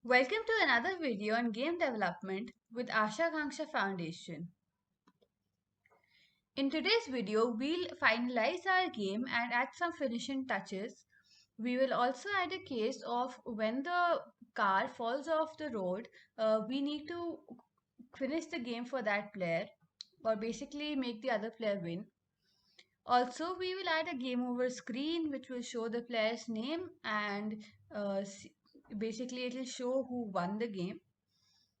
Welcome to another video on game development with Asha Akanksha Foundation. In today's video, we'll finalize our game and add some finishing touches. We will also add a case of when the car falls off the road, we need to finish the game for that player or basically make the other player win. Also, we will add a game over screen which will show the player's name and basically it will show who won the game.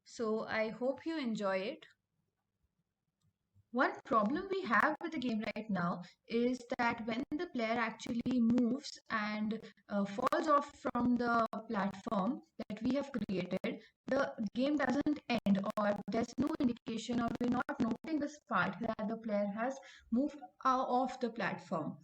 So I hope you enjoy it. One problem we have with the game right now is that when the player actually moves and falls off from the platform that we have created, the game doesn't end, or there's no indication, or we're not noting this part that the player has moved off the platform.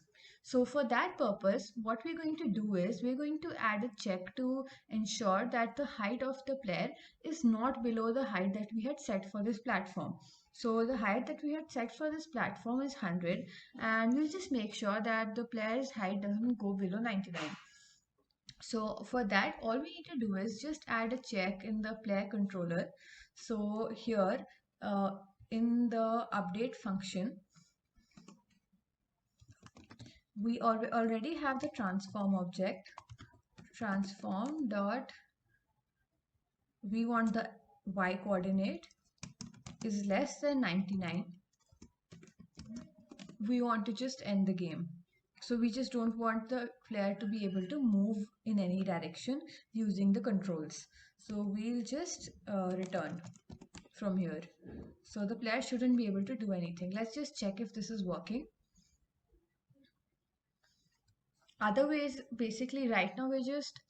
So for that purpose, what we're going to do is we're going to add a check to ensure that the height of the player is not below the height that we had set for this platform. So the height that we had set for this platform is 100, and we'll just make sure that the player's height doesn't go below 99. So for that, all we need to do is just add a check in the player controller. So here uh, in the update function, we already have the transform object. Transform dot, we want the y coordinate is less than 99. We want to just end the game. So we just don't want the player to be able to move in any direction using the controls. So we'll just return from here. So the player shouldn't be able to do anything. Let's just check if this is working. Other ways, basically right now we're just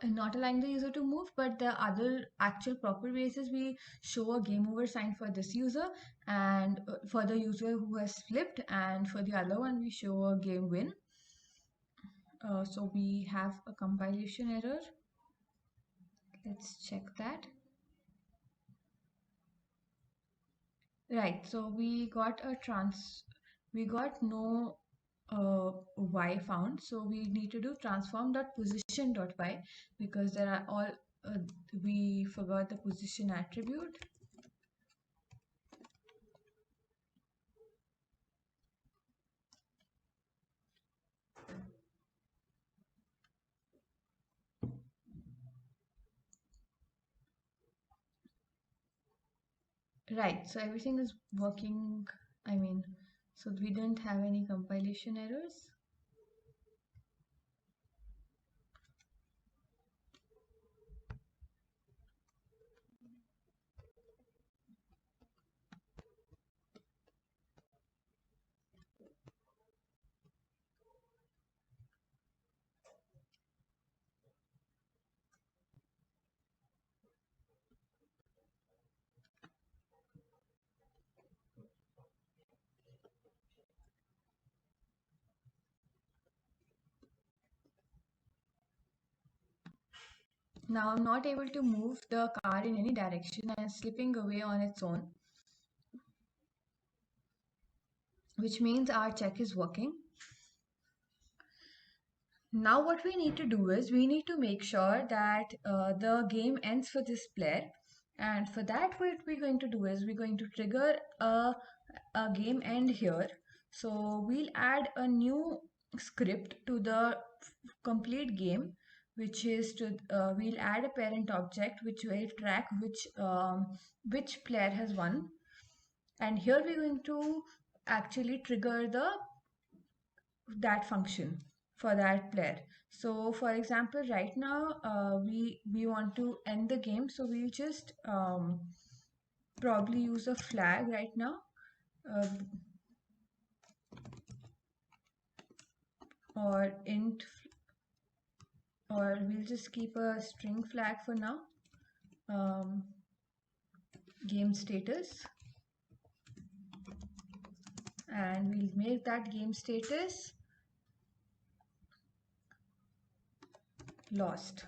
not allowing the user to move, but the other actual proper ways is we show a game over sign for this user and for the user who has flipped, and for the other one we show a game win. So we have a compilation error. Let's check that. Right, so we got no y found, so we need to do transform.position.y because there are all we forgot the position attribute. Right, so everything is working. So we didn't have any compilation errors. Now I'm not able to move the car in any direction and it's slipping away on its own, which means our check is working. Now what we need to do is we need to make sure that the game ends for this player, and for that what we're going to do is we're going to trigger a game end here. So we'll add a new script to the complete game, which is to we'll add a parent object which will track which player has won, and here we're going to actually trigger that function for that player. So for example, right now we want to end the game, so we'll just probably use a flag right now, uh, or int, or we'll just keep a string flag for now. Game status, and we'll make that game status lost,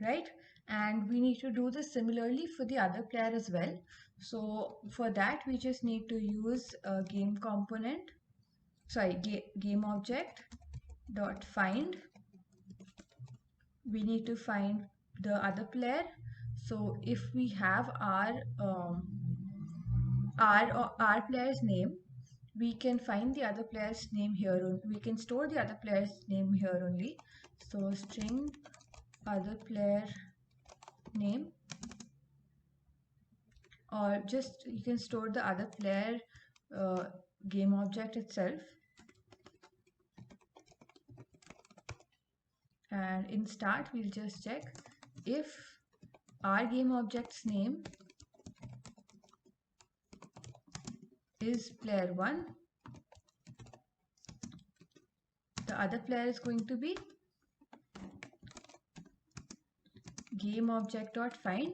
right? And we need to do this similarly for the other player as well. So for that we just need to use a game component, sorry, game object dot find. We need to find the other player. So if we have our player's name, we can find the other player's name here. We can store the other player's name here only. So string other player name, or just you can store the other player game object itself. And in start, we'll just check if our game object's name is player 1, the other player is going to be gameObject.find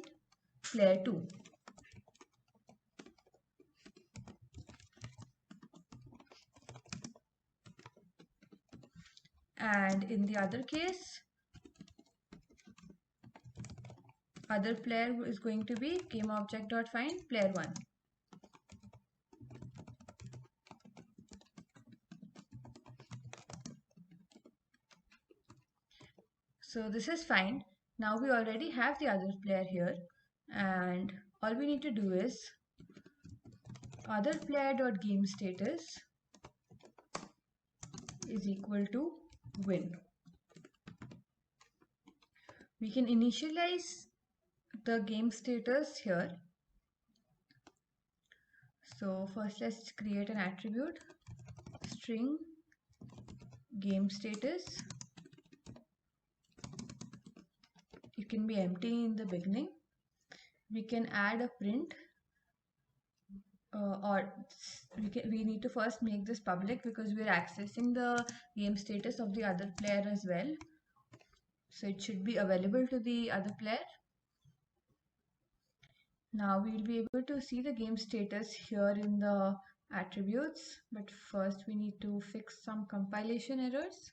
player 2. And in the other case, other player is going to be gameObject.find player 1. So this is fine. Now we already have the other player here, and all we need to do is other player.gameStatus is equal to win. We can initialize the game status here. So first let's create an attribute, string game status. It can be empty in the beginning. We can add a print, or we need to first make this public because we're accessing the game status of the other player as well. So it should be available to the other player. Now we'll be able to see the game status here in the attributes, but first we need to fix some compilation errors.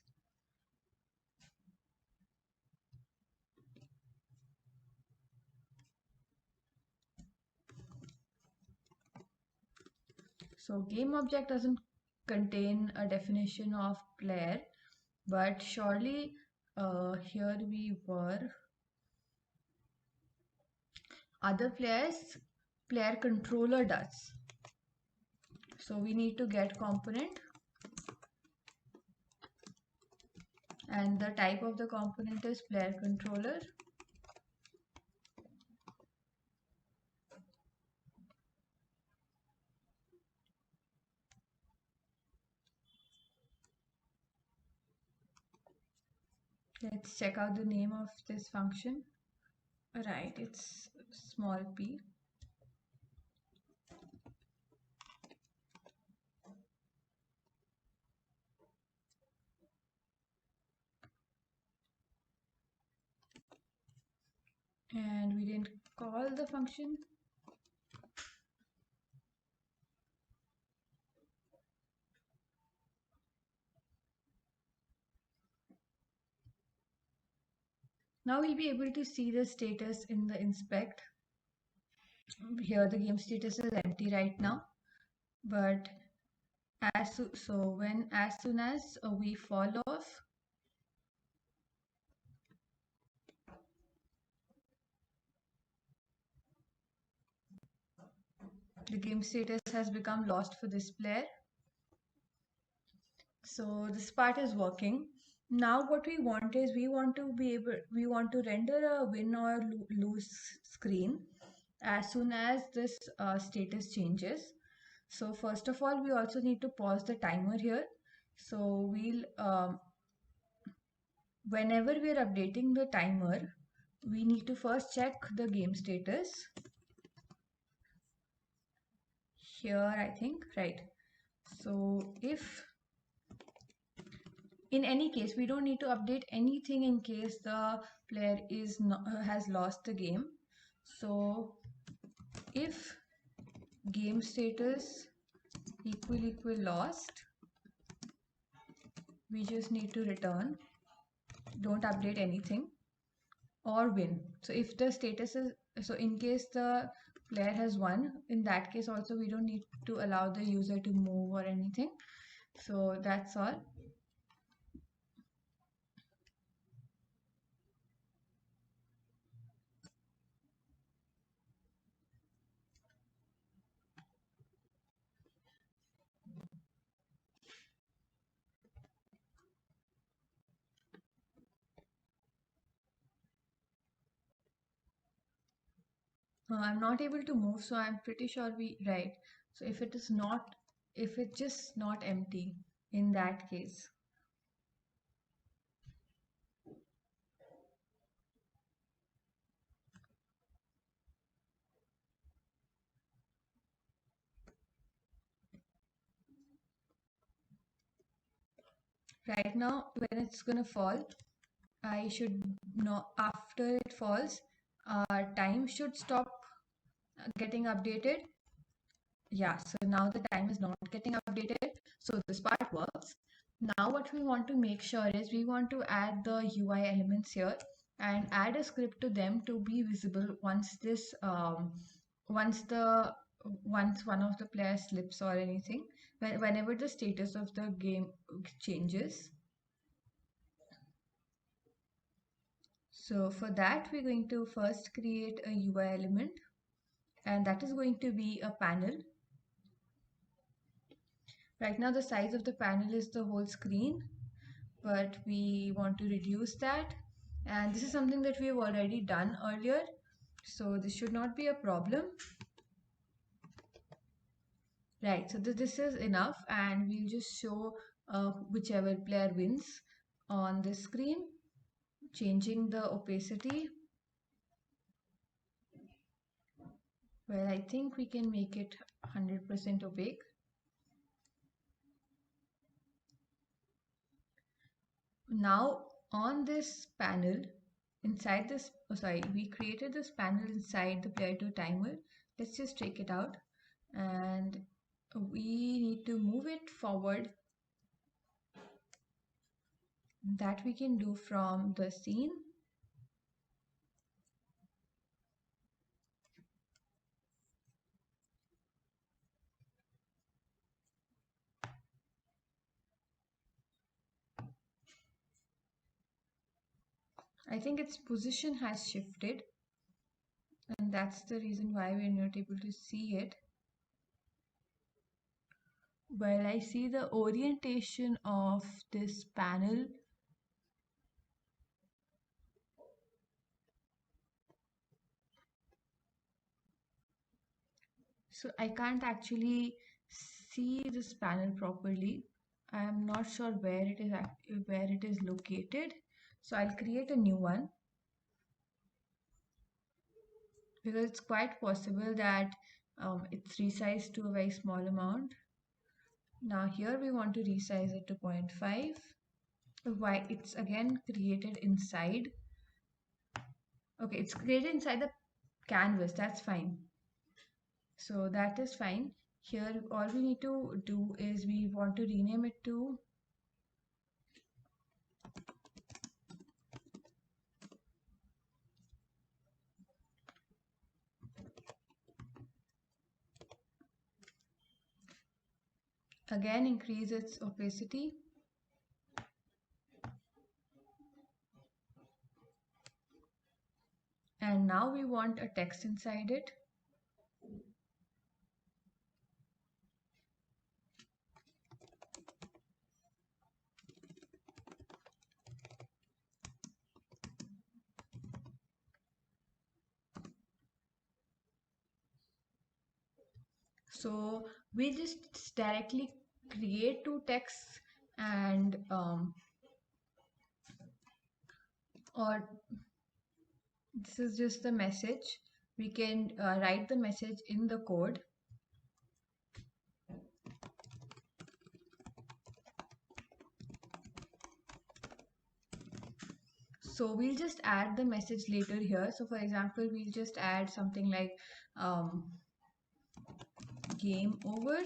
So game object doesn't contain a definition of player, but surely here we were other players, player controller does. So we need to get component, and the type of the component is player controller. Let's check out the name of this function. Right, it's small p. And we didn't call the function. Now we'll be able to see the status in the inspect. Here the game status is empty right now, but as soon as we fall off, the game status has become lost for this player. So this part is working. Now what we want is we want to render a win or lose screen as soon as this status changes. So first of all, we also need to pause the timer here. So we'll whenever we're updating the timer, we need to first check the game status. Here, I think, right. So if in any case, we don't need to update anything in case the player has lost the game. So if game status equal lost, we just need to return, don't update anything, or win. So if the status is, so in case the player has won, in that case also we don't need to allow the user to move or anything. So that's all. I'm not able to move, so I'm pretty sure right. So if it is not, if it's just not empty in that case. Right now, when it's gonna fall, I should know after it falls, time should stop getting updated. Yeah, so now the time is not getting updated. So this part works. Now what we want to make sure is we want to add the UI elements here and add a script to them to be visible once once the once one of the players slips or anything, whenever the status of the game changes. So for that, we're going to first create a UI element, and that is going to be a panel. Right now, the size of the panel is the whole screen, but we want to reduce that. And this is something that we have already done earlier, so this should not be a problem. Right, so this is enough, and we'll just show whichever player wins on the screen, changing the opacity. Well, I think we can make it 100% opaque. Now on this panel, inside this, oh sorry, we created this panel inside the player 2 timer. Let's just take it out, and we need to move it forward. That we can do from the scene. I think its position has shifted, and that's the reason why we're not able to see it. Well, I see the orientation of this panel. So I can't actually see this panel properly. I'm not sure where it is located. So I'll create a new one, because it's quite possible that it's resized to a very small amount. Now here we want to resize it to 0.5. Why it's again created inside. Okay, it's created inside the canvas. That's fine. So that is fine. Here all we need to do is we want to rename it to again increase its opacity. And now we want a text inside it. So we just directly create two texts, and or this is just the message. We can write the message in the code. So we'll just add the message later here. So for example, we'll just add something like game over,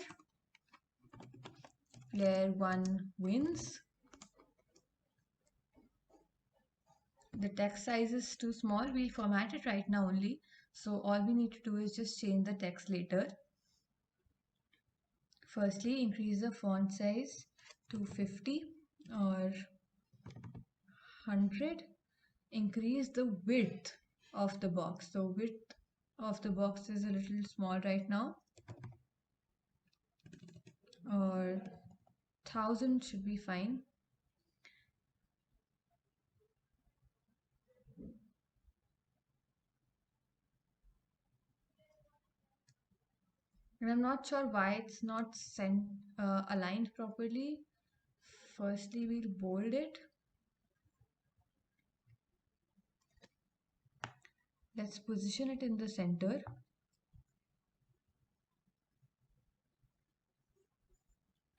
player 1 wins. The text size is too small. We'll format it right now only. So all we need to do is just change the text later. Firstly, increase the font size to 50 or 100. Increase the width of the box. So width of the box is a little small right now, or 1000 should be fine. And I'm not sure why it's not aligned properly. Firstly, we'll bold it. Let's position it in the center.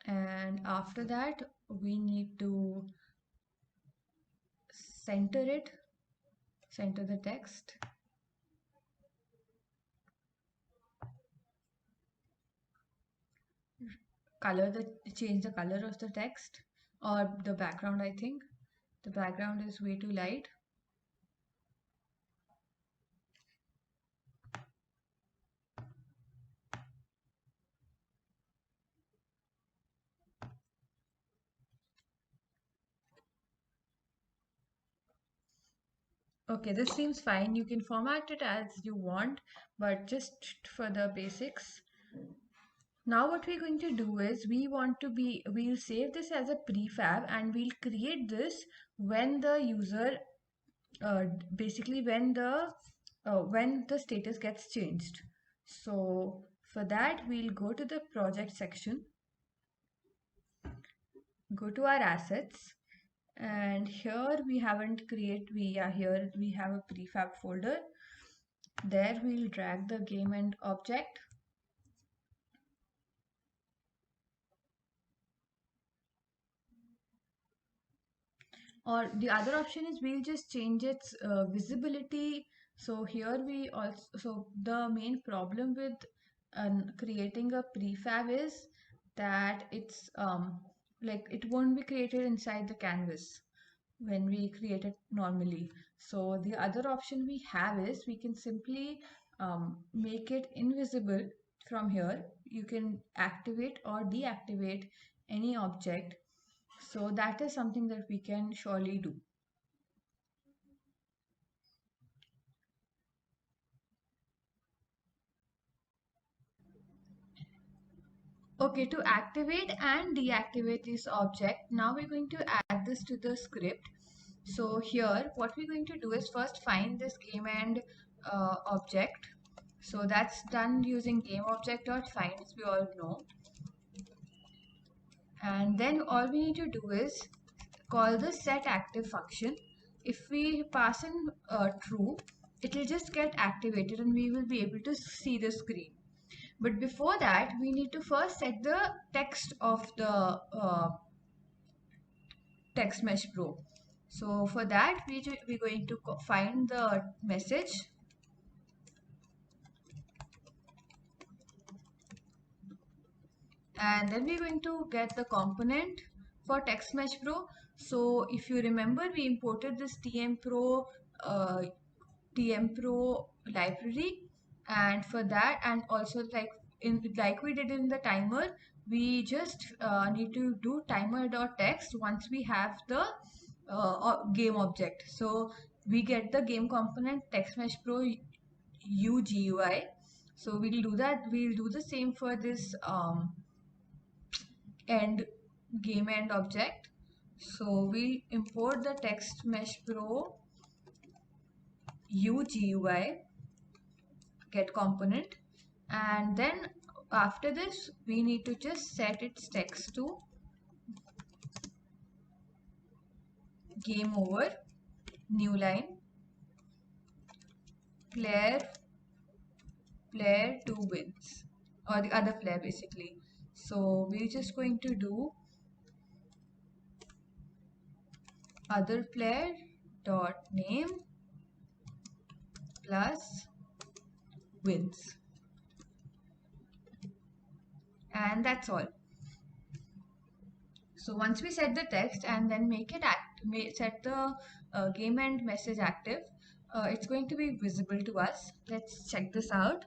And after that, we need to center it, center the text. Change the color of the text or the background. I think the background is way too light. Okay, this seems fine. You can format it as you want, but just for the basics. Now what we're going to do is we'll save this as a prefab and we'll create this when the user, basically when the status gets changed. So for that, we'll go to the project section, go to our assets, and here we haven't create, here we have a prefab folder. There we'll drag the game end object. Or the other option is we'll just change its visibility. So here we also, so the main problem with creating a prefab is that it's like it won't be created inside the canvas when we create it normally. So the other option we have is we can simply make it invisible from here. You can activate or deactivate any object. So that is something that we can surely do. Okay, to activate and deactivate this object, now we're going to add this to the script. So here, what we're going to do is first find this game and object. So that's done using gameobject.find, as we all know. And then all we need to do is call the setActive function. If we pass in true, it will just get activated and we will be able to see the screen. But before that, we need to first set the text of the text mesh pro. So for that, we're going to find the message, and then we're going to get the component for text mesh pro. So if you remember, we imported this uh, TM Pro library, and for that, and also like we did in the timer, we just need to do timer.text once we have the game object. So we get the game component text mesh pro UGUI. So we'll do that. We'll do the same for this end game end object. So we import the text mesh pro UGUI get component, and then after this we need to just set its text to game over, new line, player 2 wins, or the other player basically. So we're just going to do other player dot name plus wins, and that's all. So once we set the text and then make it set the game end message active, it's going to be visible to us. Let's check this out.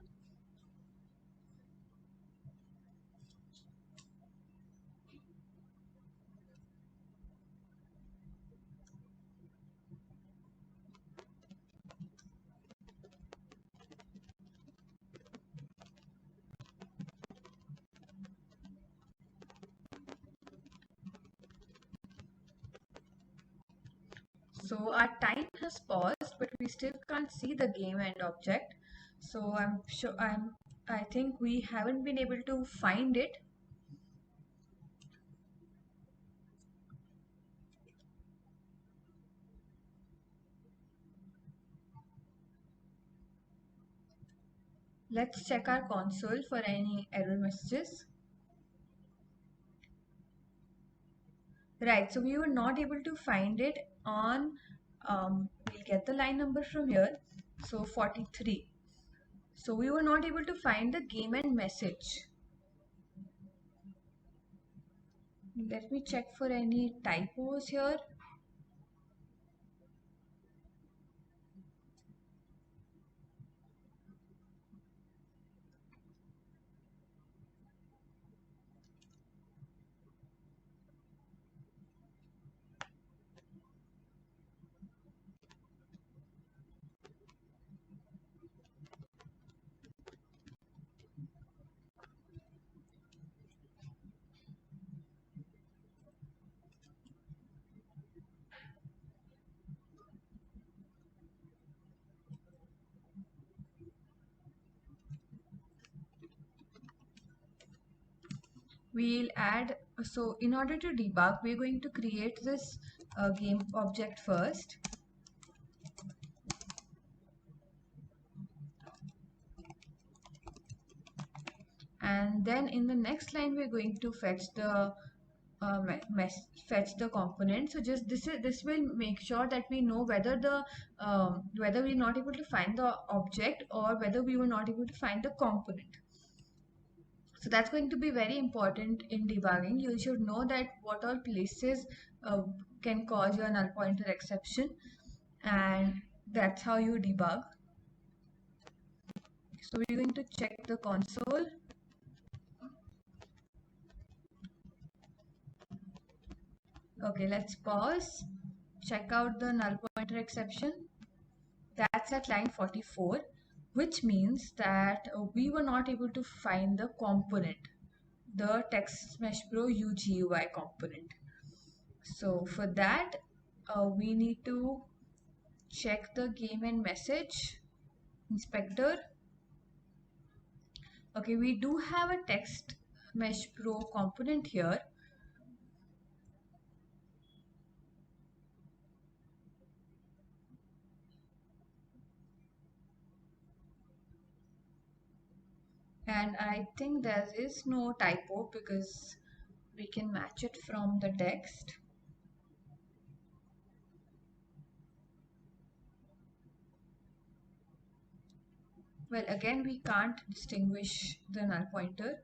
So our time has paused, but we still can't see the game end object. So I'm sure I think we haven't been able to find it. Let's check our console for any error messages. Right, so we were not able to find it on, we'll get the line number from here, so 43. So we were not able to find the game and message. Let me check for any typos here. We'll add, so in order to debug, we're going to create this game object first. And then in the next line, we're going to fetch the fetch the component. So just this will make sure that we know whether the whether we're not able to find the object or whether we were not able to find the component. So that's going to be very important in debugging. You should know that what all places can cause your null pointer exception, and that's how you debug. So we're going to check the console. Okay, let's pause. Check out the null pointer exception. That's at line 44, which means that we were not able to find the component, the Text Mesh Pro UGUI component. So for that, we need to check the game and message inspector. Okay, we do have a Text Mesh Pro component here. And I think there is no typo because we can match it from the text. Well, again, we can't distinguish the null pointer.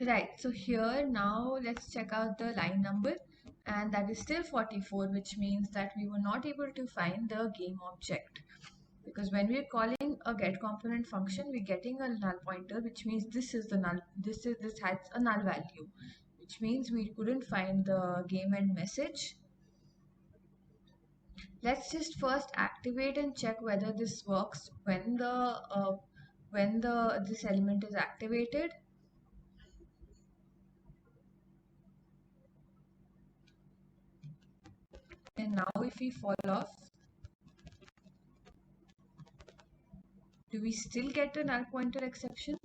Right, so here now let's check out the line number, and that is still 44, which means that we were not able to find the game object. Because when we're calling a get component function, we're getting a null pointer, which means this is the null, this has a null value, which means we couldn't find the game and message. Let's just first activate and check whether this works when the this element is activated. And now if we fall off, do we still get a null pointer exception?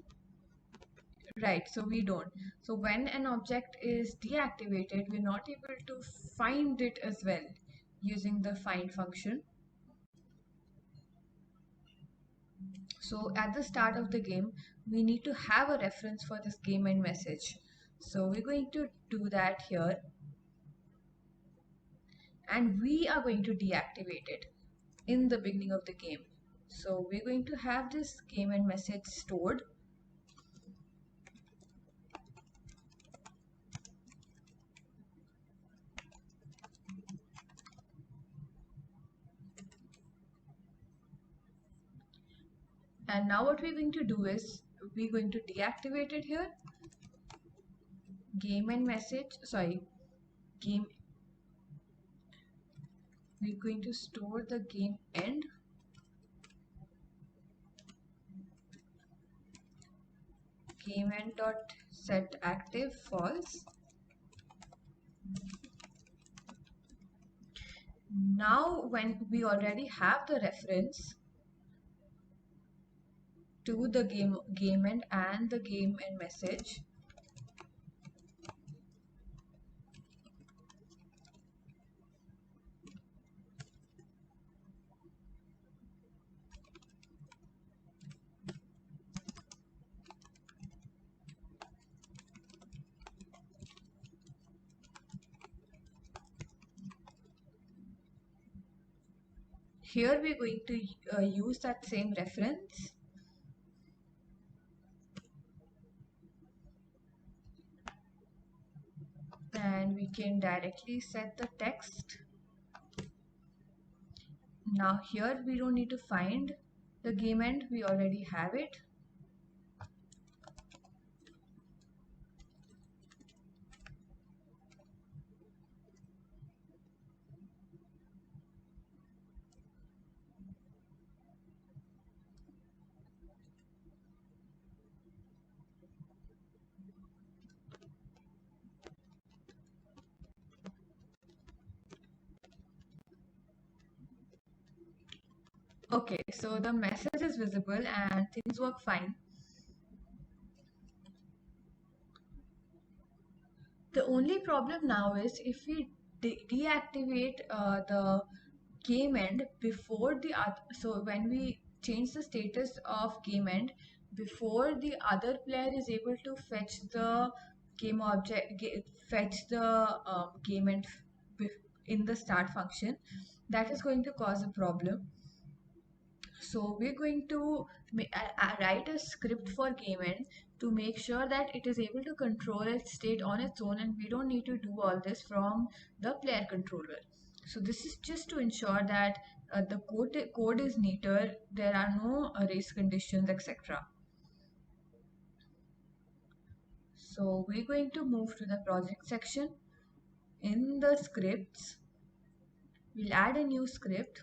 Right, so we don't. So when an object is deactivated, we're not able to find it as well using the find function. So at the start of the game, we need to have a reference for this game and message. So we're going to do that here, and we are going to deactivate it in the beginning of the game. So we're going to have this game and message stored. And now what we're going to do is we're going to deactivate it here. Game and message, sorry, game. We're going to store the game end. Game end dot set active false. Now when we already have the reference to the game end and the game end message, here we're going to use that same reference, and we can directly set the text. Now here we don't need to find the game end, we already have it. Okay, so the message is visible and things work fine. The only problem now is if we deactivate the game end before the other, so when we change the status of game end before the other player is able to fetch the game object, fetch the game end in the start function, that is going to cause a problem. So we're going to write a script for game end to make sure that it is able to control its state on its own, and we don't need to do all this from the player controller. So this is just to ensure that the code is neater, there are no race conditions, etc. So we're going to move to the project section. In the scripts, we'll add a new script.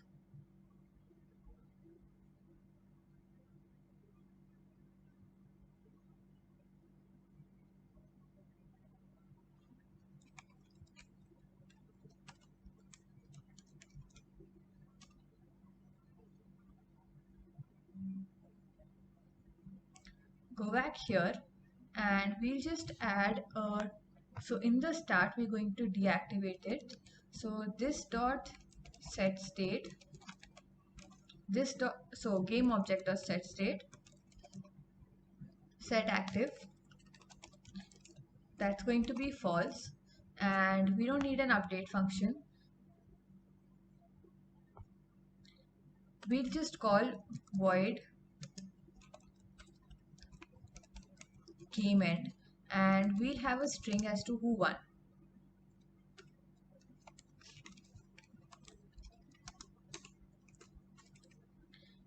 Go back here and we'll just add a, so in the start we're going to deactivate it. So this dot set state, this dot, so game object dot set state, set active, that's going to be false, and we don't need an update function. We'll just call void game end, and we'll have a string as to who won.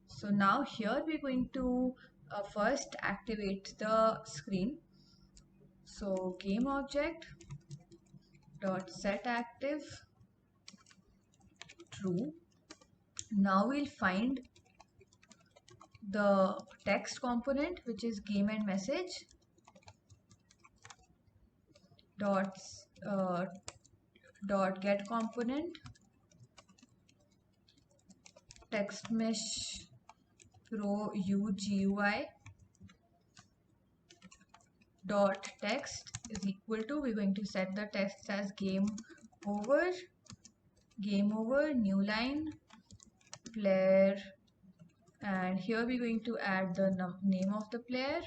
So now here we're going to first activate the screen. So game object dot set active true. Now we'll find the text component, which is game and message dot dot get component text mesh pro ugui dot text is equal to, we're going to set the text as game over, new line, player, and here we're going to add the name of the player,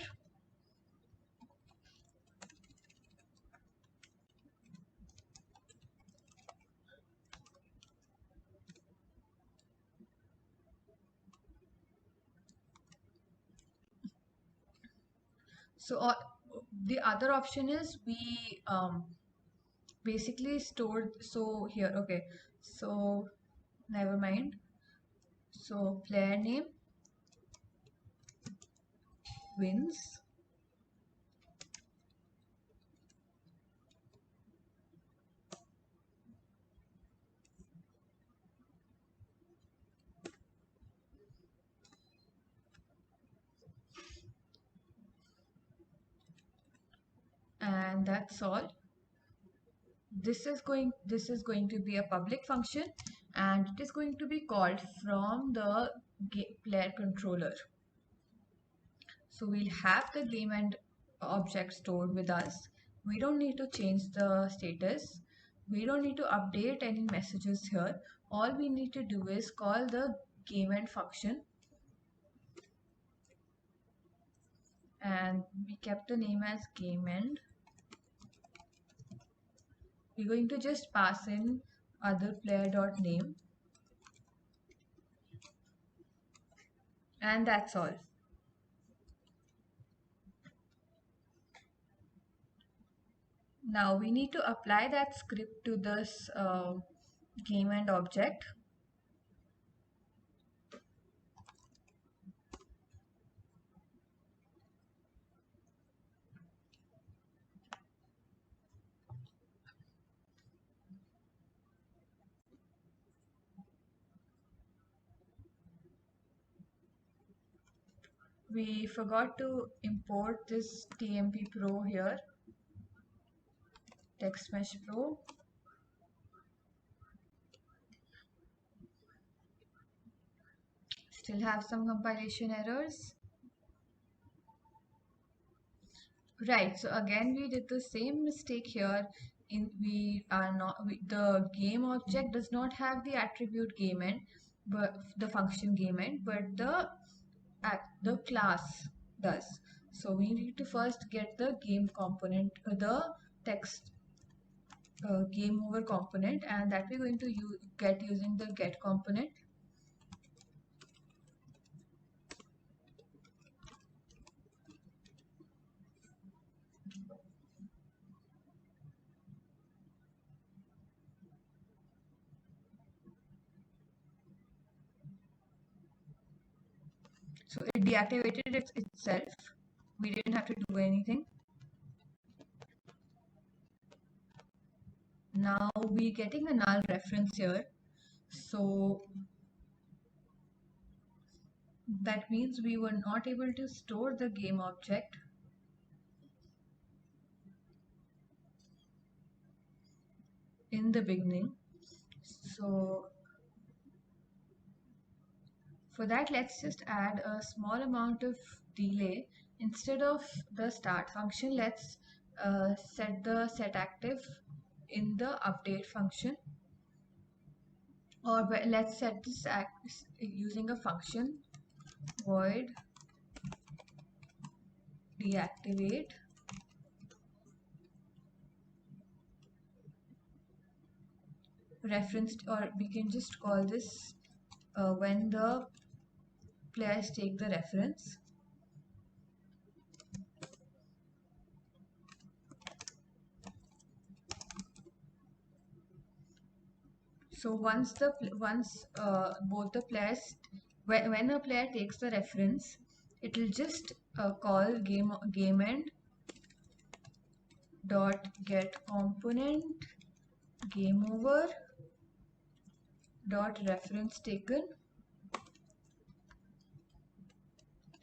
So the other option is we basically stored. So here, okay, so never mind. So player name wins, and that's all. This is going to be a public function, and it is going to be called from the player controller. So we'll have the game and object stored with us. We don't need to change the status. We don't need to update any messages here. All we need to do is call the game end function, and we kept the name as game end. We're going to just pass in other player.name, and that's all. Now we need to apply that script to this game end object. We forgot to import this TMP Pro here, Text Mesh Pro. Still have some compilation errors. Right, so again we did the same mistake here. The game object does not have the attribute game end, but the function game end, but the class does. So we need to first get the game component, the text game over component, and that we're going to get using the get component. So it deactivated itself. We didn't have to do anything. Now we're getting a null reference here. So that means we were not able to store the game object in the beginning. So for that, let's just add a small amount of delay. Instead of the start function, let's set the set active in the update function, or let's set this using a function void deactivate referenced, or we can just call this when the players take the reference. So once both the players, when a player takes the reference, it will just call game end dot get component game over dot reference taken,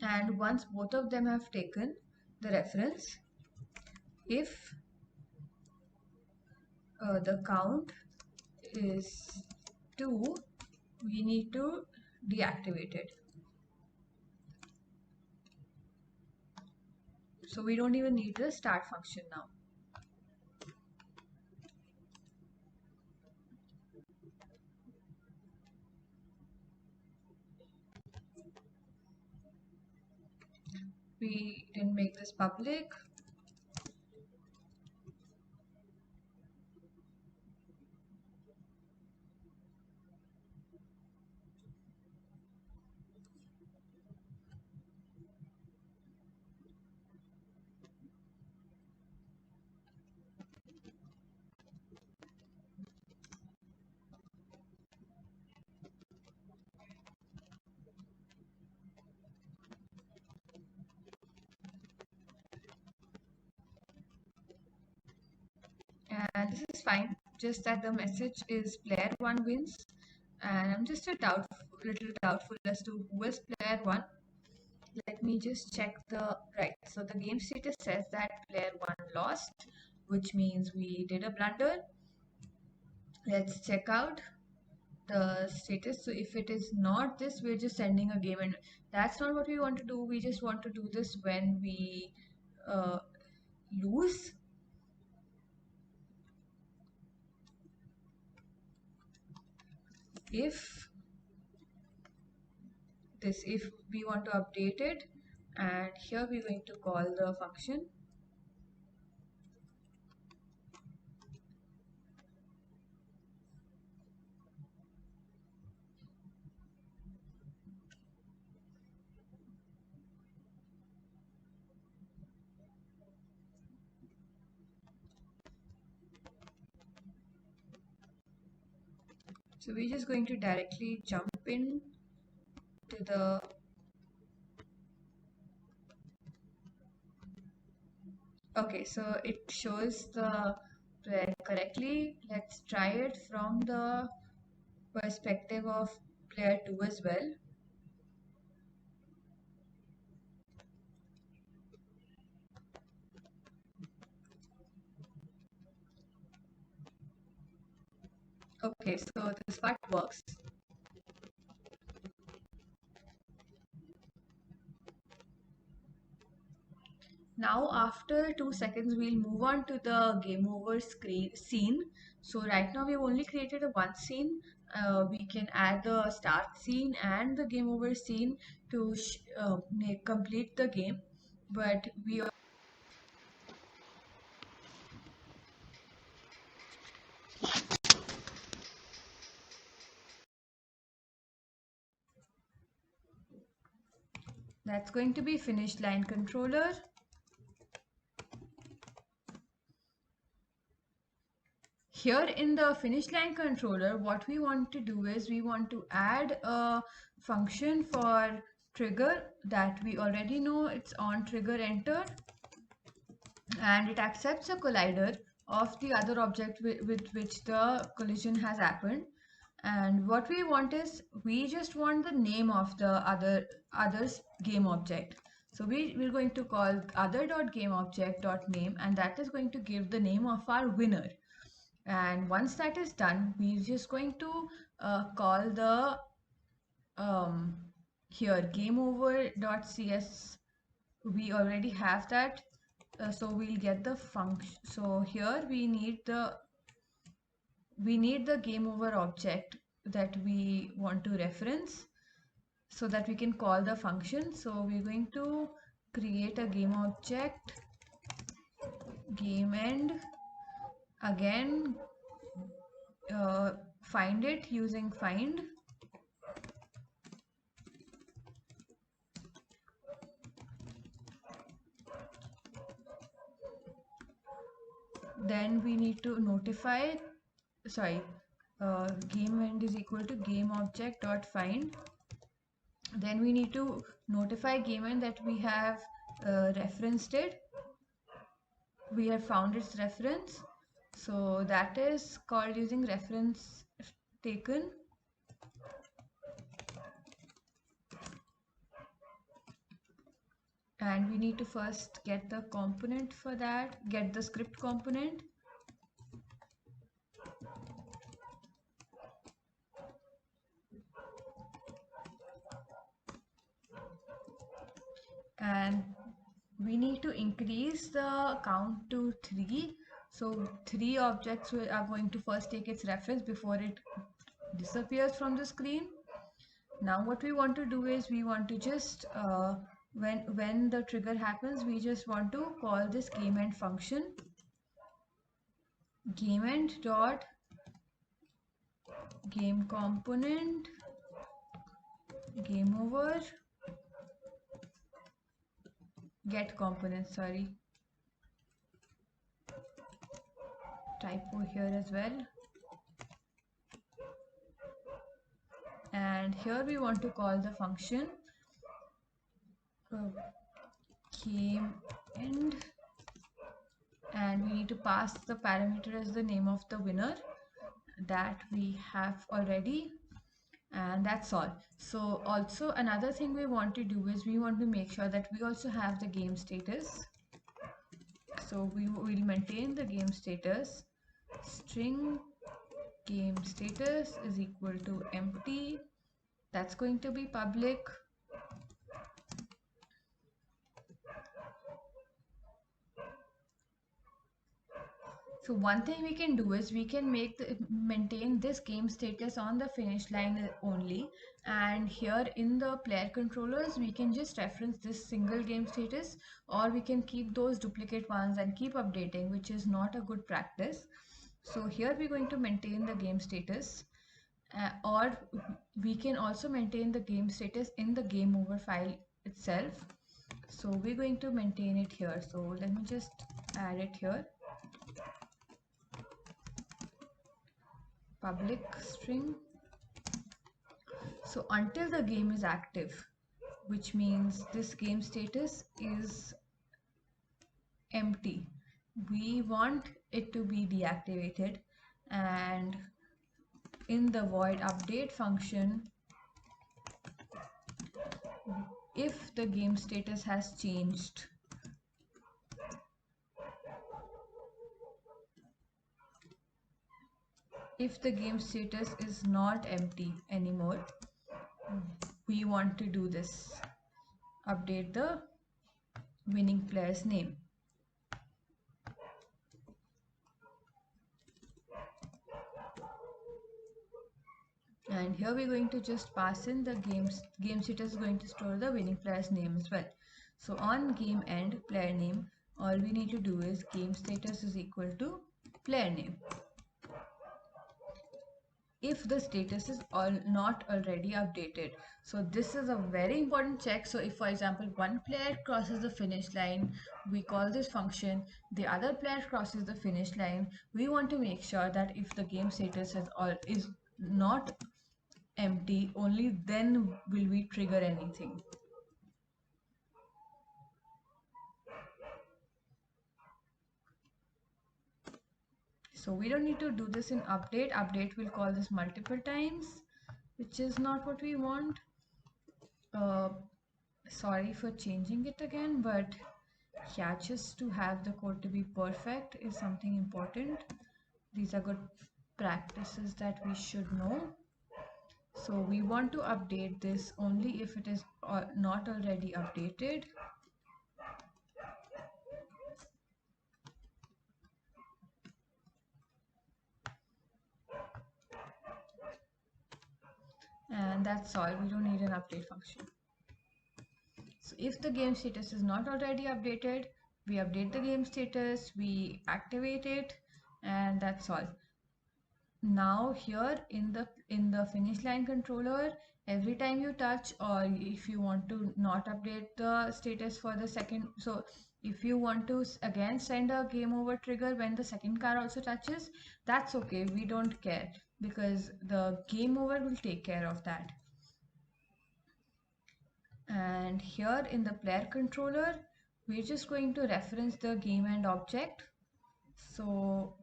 and once both of them have taken the reference, if the count is 2, we need to deactivate it. So we don't even need the start function now. We didn't make this public. and this is fine, just that the message is player 1 wins, and I'm just a little doubtful as to who is player 1. Let me just check the right. So the game status says that player 1 lost, which means we did a blunder. Let's check out the status. So if it is not this, we're just sending a game, and that's not what we want to do. We just want to do this when we uh, lose. If we want to update it, and here we're going to call the function. So we're just going to directly jump in to the okay, so it shows the player correctly. Let's try it from the perspective of player 2 as well. Okay, so this part works. Now after 2 seconds, we'll move on to the game over scene. So right now we've only created a one scene. We can add the start scene and the game over scene to complete the game. But that's going to be finish line controller. Here in the finish line controller, what we want to do is we want to add a function for trigger that we already know it's on trigger entered, and it accepts a collider of the other object with which the collision has happened. And what we want is we just want the name of the other's game object. So we're going to call other.gameObject.name, and that is going to give the name of our winner. And once that is done, we're just going to call the here gameover.cs. We already have that, so we'll get the function. So here we need the game over object that we want to reference so that we can call the function. So we're going to create a game object, game end, again find it using find. Then we need to notify, game end is equal to gameObject.find. Then we need to notify game end that we have referenced it. We have found its reference. So that is called using reference taken. And we need to first get the component for that, get the script component. And we need to increase the count to 3. So 3 objects are going to first take its reference before it disappears from the screen. Now what we want to do is we want to just when the trigger happens, we just want to call this game end function, game end dot game component game over get component. Sorry, typo here as well. And here we want to call the function game end, and we need to pass the parameter as the name of the winner that we have already, and that's all. So also another thing we want to do is we want to make sure that we also have the game status. So we will maintain the game status. String game status is equal to empty. That's going to be public. So one thing we can do is we can maintain this game status on the finish line only, and here in the player controllers we can just reference this single game status, or we can keep those duplicate ones and keep updating, which is not a good practice. So here we're going to maintain the game status, or we can also maintain the game status in the game over file itself. So we're going to maintain it here. So let me just add it here. Public string. So until the game is active, which means this game status is empty, we want it to be deactivated, and in the void update function, if the game status has changed, if the game status is not empty anymore, we want to do this, update the winning player's name. And here we're going to just pass in the game status is going to store the winning player's name as well. So on game end player name, all we need to do is game status is equal to player name. If the status is not already updated. So this is a very important check. So if for example one player crosses the finish line, we call this function, the other player crosses the finish line, we want to make sure that if the game status is not empty, only then will we trigger anything. So we don't need to do this in update. Update will call this multiple times, which is not what we want. Sorry for changing it again, but yeah, just to have the code to be perfect is something important. These are good practices that we should know. So we want to update this only if it is not already updated. And that's all. We don't need an update function. So if the game status is not already updated, we update the game status, we activate it, and that's all. Now here in the finish line controller, every time you touch, or if you want to not update the status for the second, so if you want to again send a game over trigger when the second car also touches, that's okay, we don't care, because the game over will take care of that. And here in the player controller, we're just going to reference the game end object. So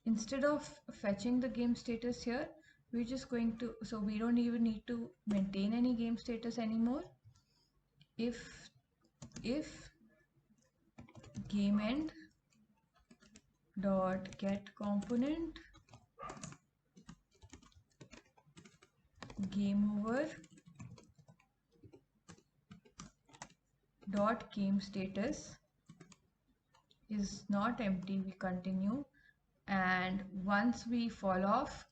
instead of fetching the game status here, we're just going to, so we don't even need to maintain any game status anymore. If game end dot get component game over dot game status is not empty, we continue, and once we fall off,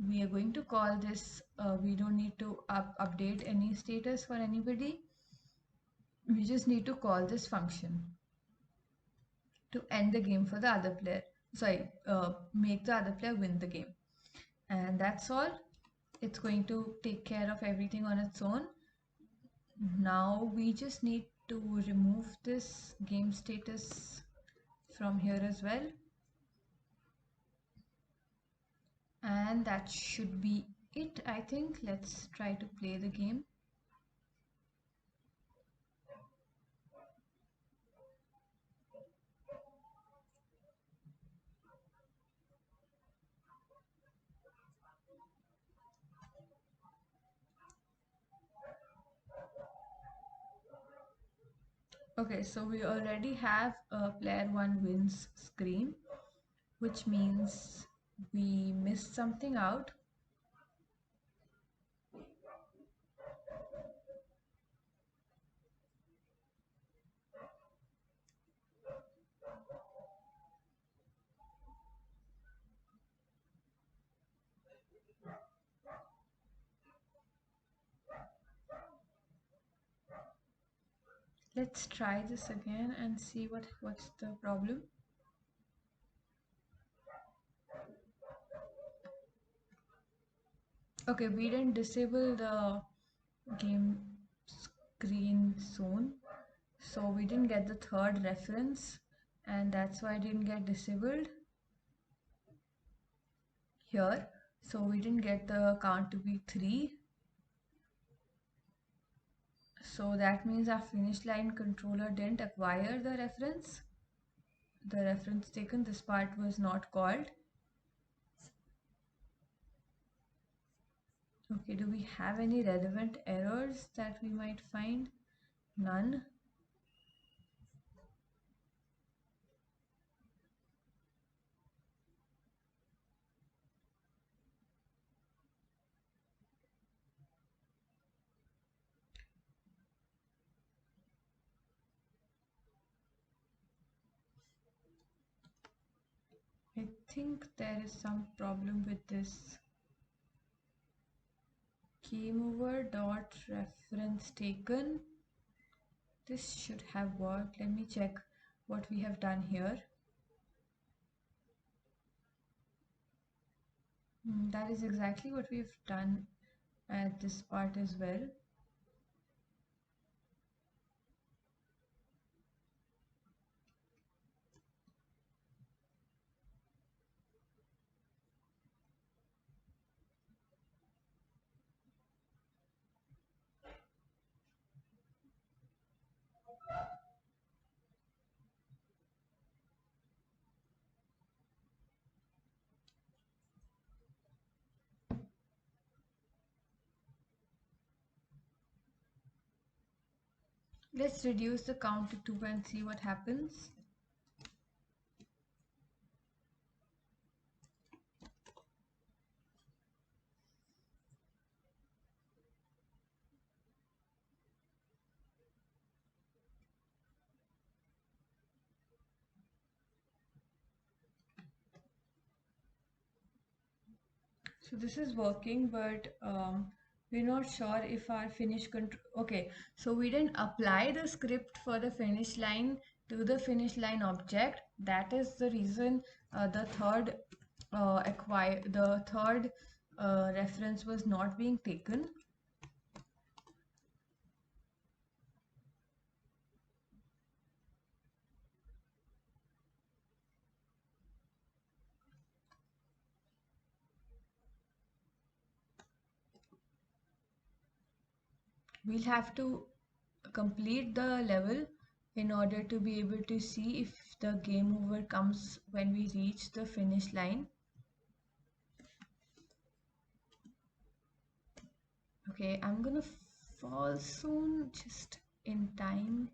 we are going to call this, we don't need to update any status for anybody, we just need to call this function to end the game for the other player, sorry, make the other player win the game. And that's all. It's going to take care of everything on its own. Now we just need to remove this game status from here as well, and that should be it, I think. Let's try to play the game. Okay, so we already have a player one wins screen, which means we missed something out. Let's try this again and see what's the problem. Okay, we didn't disable the game screen soon, so we didn't get the third reference, and that's why it didn't get disabled here. So we didn't get the count to be 3. So that means our finish line controller didn't acquire the reference taken. This part was not called. Okay, do we have any relevant errors that we might find? None. I think there is some problem with this gameover.reference taken. This should have worked. Let me check what we have done here. That is exactly what we've done at this part as well. Let's reduce the count to 2 and see what happens. So this is working, but we're not sure if our finish control. Okay, so we didn't apply the script for the finish line to the finish line object. That is the reason the third reference was not being taken. We'll have to complete the level in order to be able to see if the game over comes when we reach the finish line. Okay, I'm gonna fall soon, just in time.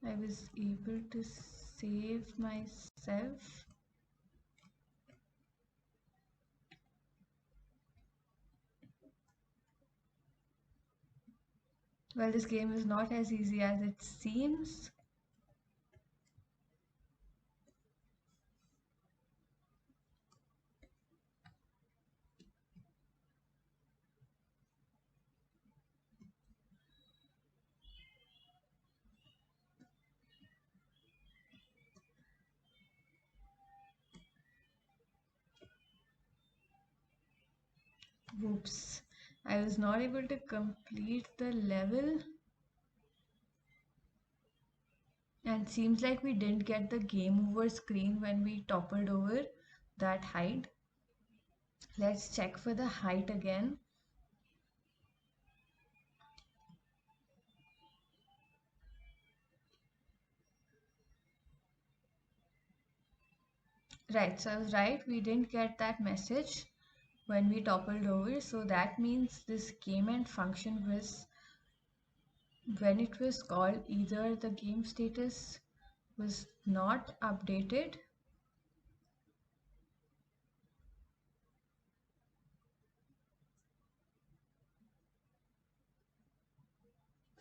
I was able to save myself. Well, this game is not as easy as it seems. Whoops. I was not able to complete the level. And seems like we didn't get the game over screen when we toppled over that height. Let's check for the height again. Right, so I was right, we didn't get that message when we toppled over, so that means this game end function was when it was called, either the game status was not updated.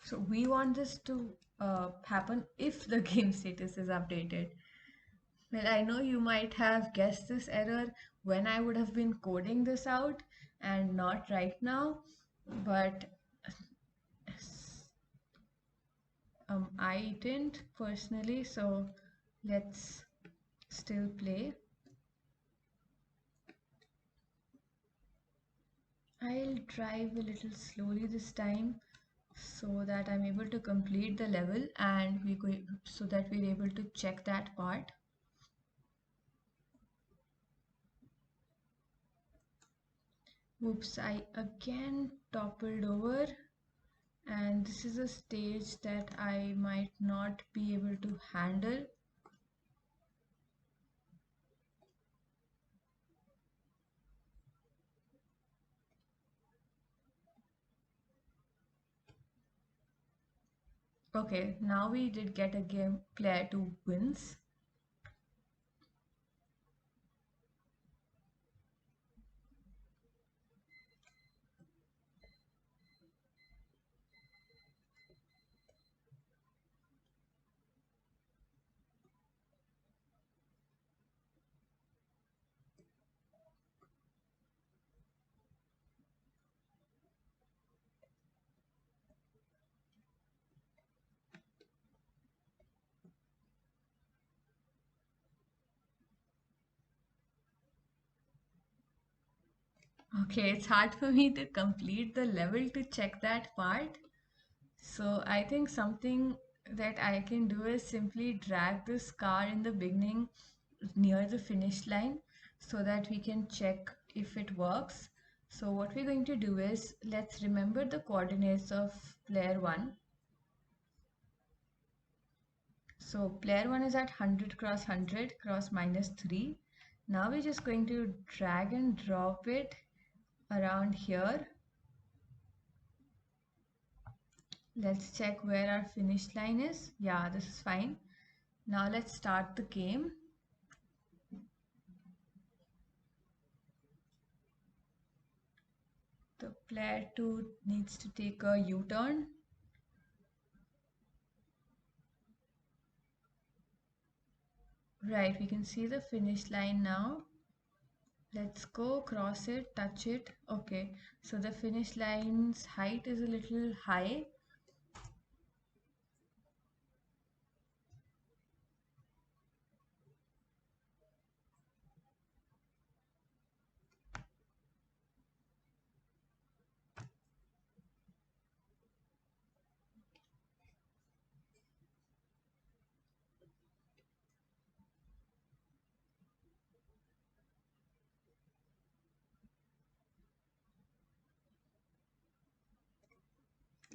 So we want this to happen if the game status is updated. Well, I know you might have guessed this error when I would have been coding this out and not right now, but I didn't personally, so let's still play. I'll drive a little slowly this time so that I'm able to complete the level and so that we're able to check that part. Oops, I again toppled over, and this is a stage that I might not be able to handle. Okay, now we did get a game player 2 wins. Okay, it's hard for me to complete the level to check that part. So I think something that I can do is simply drag this car in the beginning near the finish line so that we can check if it works. So what we're going to do is, let's remember the coordinates of player 1. So player 1 is at 100 cross 100 cross -3. Now we're just going to drag and drop it around here. Let's check where our finish line is. Yeah, this is fine. Now let's start the game. The player 2 needs to take a U-turn. Right, we can see the finish line now. Let's go cross it, touch it. Okay, so the finish line's height is a little high.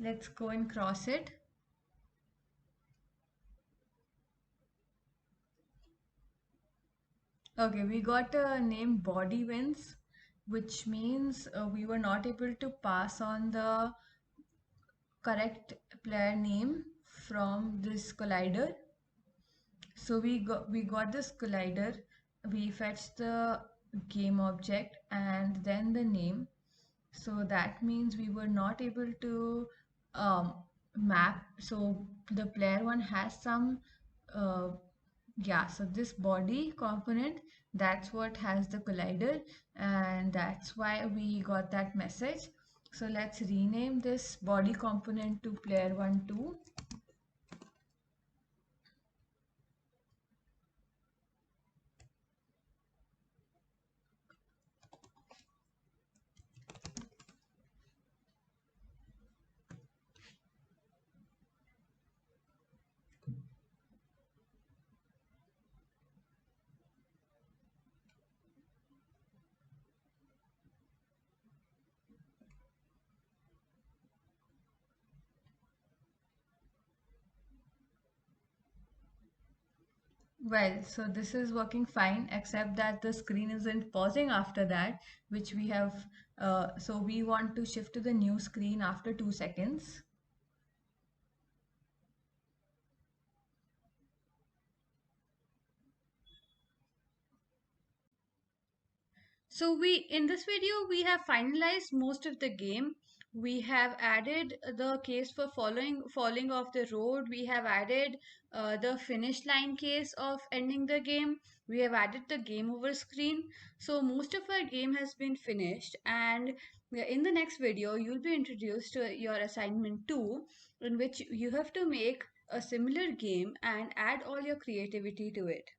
Let's go and cross it. Okay, we got a name body wins, which means we were not able to pass on the correct player name from this collider. So we got this collider, we fetched the game object and then the name. So that means we were not able to um, map. So the player 1 has some uh, yeah, so this body component, that's what has the collider, and that's why we got that message. So let's rename this body component to player 1 2. Well, so this is working fine, except that the screen isn't pausing after that, which we have. So we want to shift to the new screen after 2 seconds. So in this video we have finalized most of the game. We have added the case for falling off the road. We have added the finish line case of ending the game. We have added the game over screen. So most of our game has been finished, and in the next video you'll be introduced to your assignment 2, in which you have to make a similar game and add all your creativity to it.